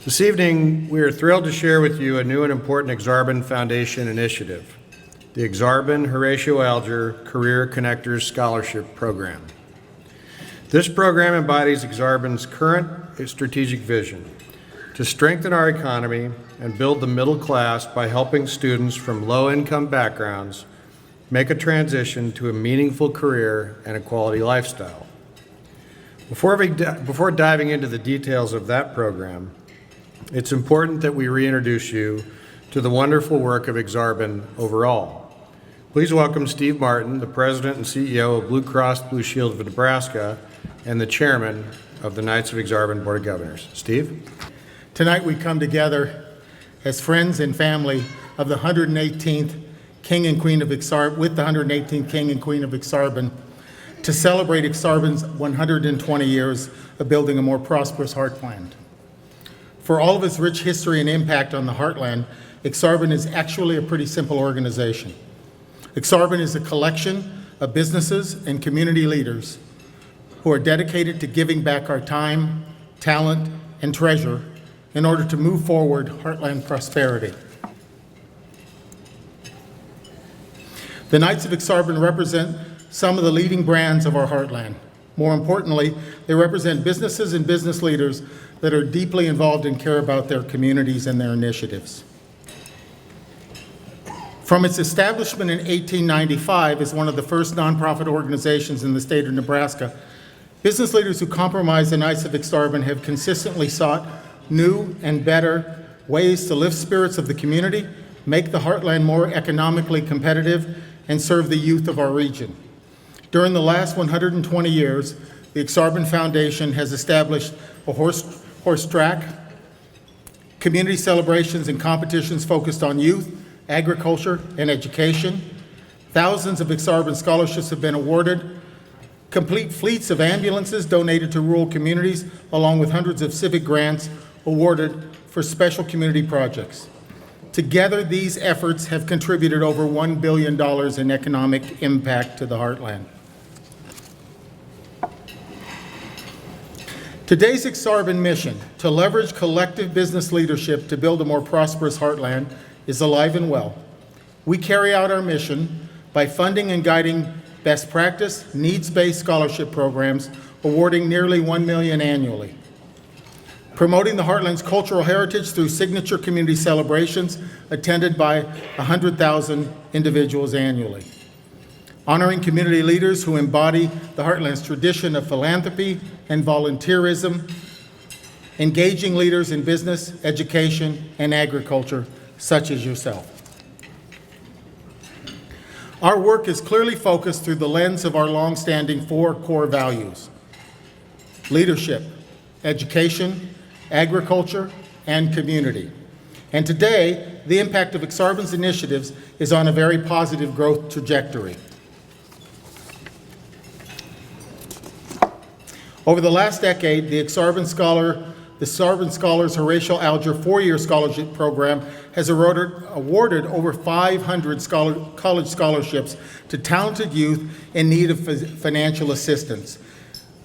This evening, we are thrilled to share with you a new and important AKSARBEN Foundation initiative, the AKSARBEN Horatio Alger Career Connectors Scholarship Program. This program embodies AKSARBEN's current strategic vision to strengthen our economy and build the middle class by helping students from low-income backgrounds make a transition to a meaningful career and a quality lifestyle. Before diving into the details of that program, it's important that we reintroduce you to the wonderful work of AKSARBEN overall. Please welcome Steve Martin, the President and CEO of Blue Cross Blue Shield of Nebraska and the Chairman of the Knights of AKSARBEN Board of Governors. Steve? Tonight we come together as friends and family of the 118th King and Queen of AKSARBEN, with the 118th King and Queen of AKSARBEN, to celebrate AKSARBEN's 120 years of building a more prosperous heartland. For all of its rich history and impact on the heartland, AKSARBEN is actually a pretty simple organization. AKSARBEN is a collection of businesses and community leaders who are dedicated to giving back our time, talent, and treasure in order to move forward heartland prosperity. The Knights of AKSARBEN represent some of the leading brands of our heartland. More importantly, they represent businesses and business leaders that are deeply involved and care about their communities and their initiatives. From its establishment in 1895 as one of the first nonprofit organizations in the state of Nebraska, business leaders who comprise the Knights of AKSARBEN have consistently sought new and better ways to lift spirits of the community, make the heartland more economically competitive, and serve the youth of our region. During the last 120 years, the AKSARBEN Foundation has established a horse track, community celebrations and competitions focused on youth, agriculture, and education. Thousands of AKSARBEN scholarships have been awarded, complete fleets of ambulances donated to rural communities, along with hundreds of civic grants awarded for special community projects. Together, these efforts have contributed over $1 billion in economic impact to the heartland. Today's AKSARBEN mission, to leverage collective business leadership to build a more prosperous heartland, is alive and well. We carry out our mission by funding and guiding best practice, needs-based scholarship programs, awarding nearly $1 million annually. Promoting the heartland's cultural heritage through signature community celebrations attended by 100,000 individuals annually. Honoring community leaders who embody the heartland's tradition of philanthropy and volunteerism, engaging leaders in business, education, and agriculture, such as yourself. Our work is clearly focused through the lens of our longstanding 4 core values: leadership, education, agriculture, and community. And today, the impact of AKSARBEN's initiatives is on a very positive growth trajectory. Over the last decade, the AKSARBEN Scholars Horatio Alger 4-year scholarship program has awarded over 500 college scholarships to talented youth in need of financial assistance.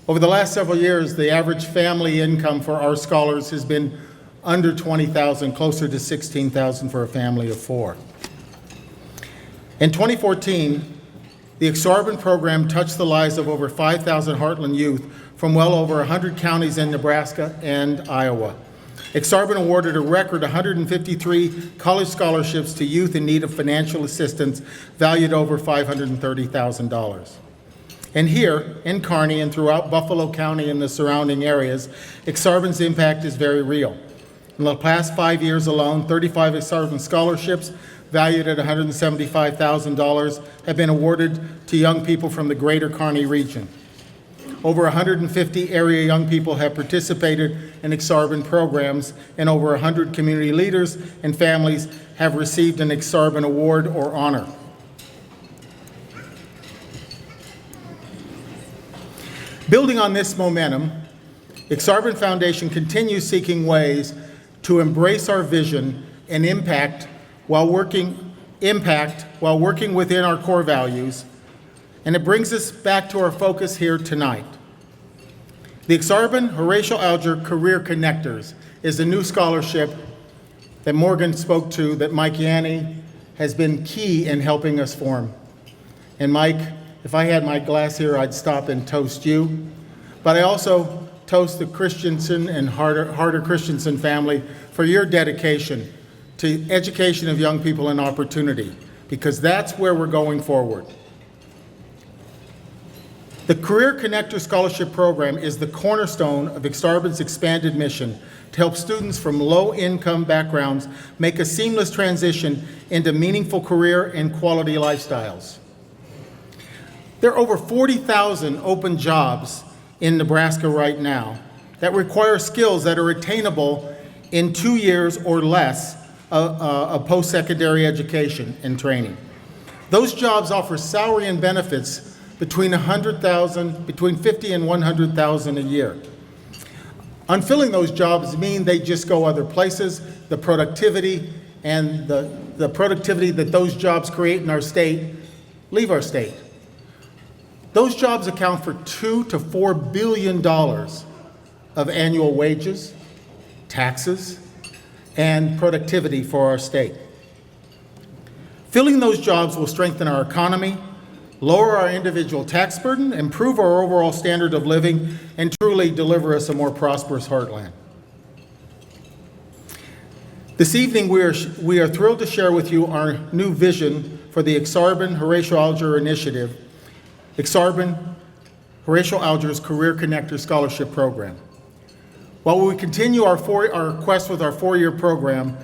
Over the last several years, the average family income for our scholars has been under $20,000, closer to $16,000 for a family of 4. In 2014, the AKSARBEN program touched the lives of over 5,000 Heartland youth from well over 100 counties in Nebraska and Iowa. AKSARBEN awarded a record 153 college scholarships to youth in need of financial assistance valued over $530,000. And here in Kearney and throughout Buffalo County and the surrounding areas, AKSARBEN's impact is very real. In the past 5 years alone, 35 AKSARBEN scholarships valued at $175,000 have been awarded to young people from the greater Kearney region. Over 150 area young people have participated in AKSARBEN programs, and over 100 community leaders and families have received an AKSARBEN award or honor. Building on this momentum, AKSARBEN Foundation continues seeking ways to embrace our vision and impact while working within our core values, and it brings us back to our focus here tonight. The AKSARBEN Horatio Alger Career Connectors is a new scholarship that Morgan spoke to that Mike Yanni has been key in helping us form. And Mike, if I had my glass here, I'd stop and toast you. But I also toast the Christensen and Harder Christensen family for your dedication to education of young people and opportunity, because that's where we're going forward. The Career Connector Scholarship Program is the cornerstone of AKSARBEN's expanded mission to help students from low-income backgrounds make a seamless transition into meaningful career and quality lifestyles. There are over 40,000 open jobs in Nebraska right now that require skills that are attainable in 2 years or less of post-secondary education and training. Those jobs offer salary and benefits between $50,000 and $100,000 a year. Unfilling those jobs mean they just go other places. The productivity and the productivity that those jobs create in our state leave our state. Those jobs account for $2 to $4 billion of annual wages, taxes, and productivity for our state. Filling those jobs will strengthen our economy, lower our individual tax burden, improve our overall standard of living, and truly deliver us a more prosperous heartland. This evening, we are thrilled to share with you our new vision for the AKSARBEN Horatio Alger Initiative, AKSARBEN Horatio Alger's Career Connector Scholarship Program. While we continue our quest with our 4-year program,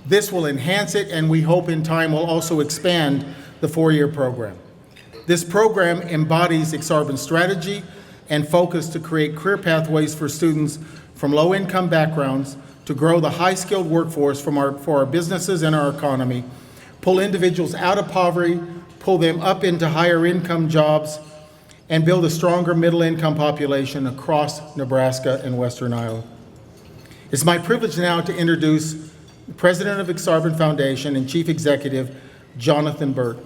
this will enhance it, and we hope in time will also expand the 4-year program. This program embodies AKSARBEN's strategy and focus to create career pathways for students from low-income backgrounds to grow the high-skilled workforce for our businesses and our economy, pull individuals out of poverty, pull them up into higher-income jobs, and build a stronger middle-income population across Nebraska and Western Iowa. It's my privilege now to introduce the President of AKSARBEN Foundation and Chief Executive, Jonathan Burt.